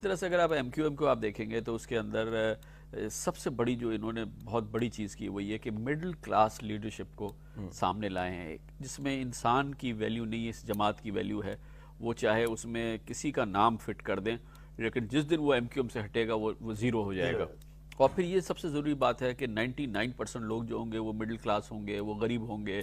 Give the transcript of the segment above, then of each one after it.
طرح سے اگر آپ ایم کیو ایم کو آپ دیکھیں گے تو اس کے اندر سب سے بڑی جو انہوں نے بہت بڑی چیز کی وہ یہ کہ مڈل کلاس لیڈرشپ کو سامنے لائے ہیں، ایک جس میں انسان کی ویلیو نہیں ہے، اس جماعت کی ویلیو ہے، وہ چاہے اس میں کسی کا نام فٹ کر دیں لیکن جس دن وہ ایم کیو ایم سے ہٹے گا وہ زیرو ہو جائے گا۔ اور پھر یہ سب سے ضروری بات ہے کہ 99% لوگ جو ہوں گے وہ مڈل کلاس ہوں گے، وہ غریب ہوں گے،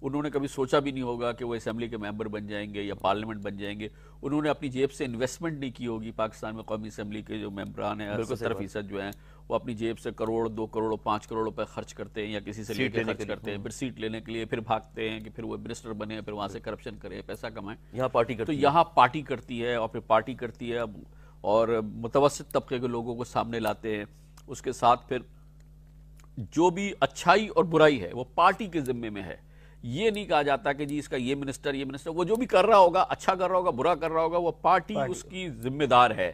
انہوں نے کبھی سوچا بھی نہیں ہوگا کہ وہ اسمبلی کے ممبر بن جائیں گے یا پارلیمنٹ بن جائیں گے، انہوں نے اپنی جیب سے انویسٹمنٹ نہیں کی ہوگی۔ پاکستان میں قومی اسمبلی کے جو ممبران ہیں 70% جو ہیں وہ اپنی جیب سے کروڑ 2 کروڑ 5 کروڑ روپے خرچ کرتے ہیں یا کسی سے لے کے خرچ کرتے ہیں، پھر سیٹ لینے کے لیے پھر بھاگتے ہیں کہ پھر وہ منسٹر بنے، پھر وہاں سے کرپشن کریں، پیسہ کمائیں۔ یہاں پارٹی کرتی تو یہاں پارٹی کرتی ہے اور پھر پارٹی کرتی ہے اور متوسط طبقے کے لوگوں کو سامنے لاتے ہیں، اس کے ساتھ پھر جو بھی اچھائی اور برائی ہے وہ پارٹی کے ذمے میں ہے۔ یہ نہیں کہا جاتا کہ جی اس کا یہ منسٹر وہ جو بھی کر رہا ہوگا، اچھا کر رہا ہوگا برا کر رہا ہوگا، وہ پارٹی اس کی ذمہ دار ہے،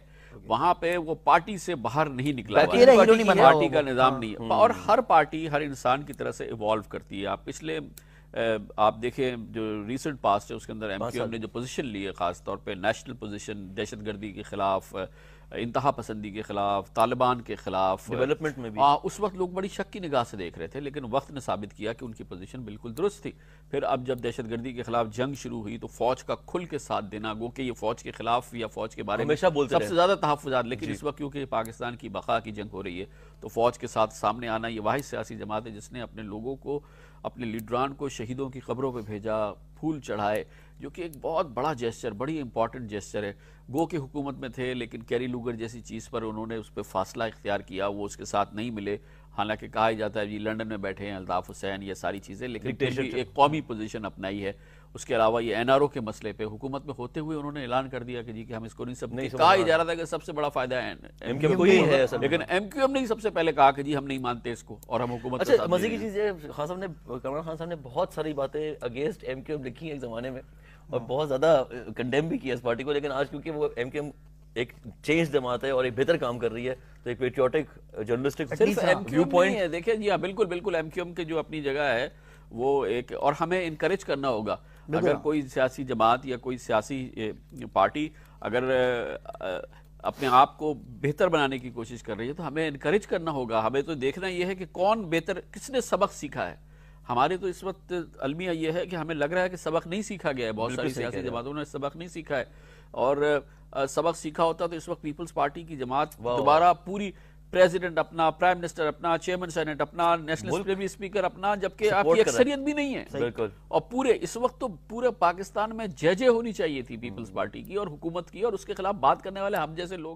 وہاں پہ وہ پارٹی سے باہر نہیں نکلا ہوا ہے، پارٹی کا نظام نہیں ہے۔ اور ہر پارٹی ہر انسان کی طرح سے ایوالو کرتی ہے۔ آپ پچھلے آپ دیکھیں جو ریسنٹ پاسٹ ہے اس کے اندر ایم کیو ایم نے جو پوزیشن لی ہے، خاص طور پہ نیشنل پوزیشن، دہشت گردی کے خلاف، انتہا پسندی کے خلاف، طالبان کے خلاف، ڈیولپمنٹ میں بھی اس وقت لوگ بڑی شک کی نگاہ سے دیکھ رہے تھے، لیکن وقت نے ثابت کیا کہ ان کی پوزیشن بالکل درست تھی۔ پھر اب جب دہشت گردی کے خلاف جنگ شروع ہوئی تو فوج کا کھل کے ساتھ دینا، گو کہ یہ فوج کے خلاف یا فوج کے بارے میں سب سے زیادہ تحفظات، لیکن اس وقت کیونکہ پاکستان کی بقا کی جنگ ہو رہی ہے تو فوج کے ساتھ سامنے آنا، یہ واحد سیاسی جماعت ہے جس نے اپنے لوگوں کو، اپنے لیڈران کو شہیدوں کی قبروں پہ بھیجا، پھول چڑھائے، جو کہ ایک بہت بڑا جیسچر، بڑی امپورٹنٹ جیسچر ہے۔ گو کہ حکومت میں تھے لیکن کیری لوگر جیسی چیز پر انہوں نے اس پہ فاصلہ اختیار کیا، وہ اس کے ساتھ نہیں ملے، حالانکہ کہا ہی جاتا ہے جی لنڈن میں بیٹھے ہیں الطاف حسین، یہ ساری چیزیں، لیکن پھر بھی ایک قومی پوزیشن اپنائی ہے۔ اس کے علاوہ یہ این آر او کے مسئلے پہ حکومت میں ہوتے ہوئے انہوں نے اعلان کر دیا کہ جی کہ ہم اس کو نہیں کہا ہی جا رہا تھا کہ سب سے بڑا فائدہ ہے ایم کیو ایم ہے، لیکن ایم کیو ایم نے سب سے پہلے کہا کہ جی ہم نہیں مانتے اس کو اور ہم حکومت کے ساتھ۔ مزے کی چیز ہے کمران خان صاحب نے بہت ساری باتیں اگینسٹ ایم کیو ایم لکھی ہیں ایک زمانے میں اور بہت زیادہ کنڈیم بھی کیا اس پارٹی کو، لیکن آج کیونکہ وہ ایم کیو ایم ایک چینج جماعت ہے اور ایک بہتر کام کر رہی ہے تو ایک پیٹریوٹک جرنلسٹک ویو پوائنٹ ہے۔ دیکھیں جی ہاں بالکل ایم کیو ایم کی جو اپنی جگہ ہے وہ ایک، اور ہمیں انکریج کرنا ہوگا اگر کوئی سیاسی جماعت یا کوئی سیاسی پارٹی اگر اپنے آپ کو بہتر بنانے کی کوشش کر رہی ہے تو ہمیں انکریج کرنا ہوگا۔ ہمیں تو دیکھنا یہ ہے کہ کون بہتر، کس نے سبق سیکھا ہے۔ ہمارے تو اس وقت المیہ یہ ہے کہ ہمیں لگ رہا ہے کہ سبق نہیں سیکھا گیا ہے، بہت ساری سیاسی جماعتوں نے سبق نہیں سیکھا ہے، اور سبق سیکھا ہوتا تو اس وقت پیپلز پارٹی کی جماعت دوبارہ پوری پریزیڈنٹ اپنا، پرائم منسٹر اپنا، چیئرمین سینٹ اپنا، نیشنل اسمبلی اسپیکر اپنا، جبکہ آپ کی اکثریت بھی نہیں ہے، اور پورے اس وقت تو پورے پاکستان میں جے ہونی چاہیے تھی پیپلز پارٹی کی اور حکومت کی، اور اس کے خلاف بات کرنے والے ہم جیسے لوگ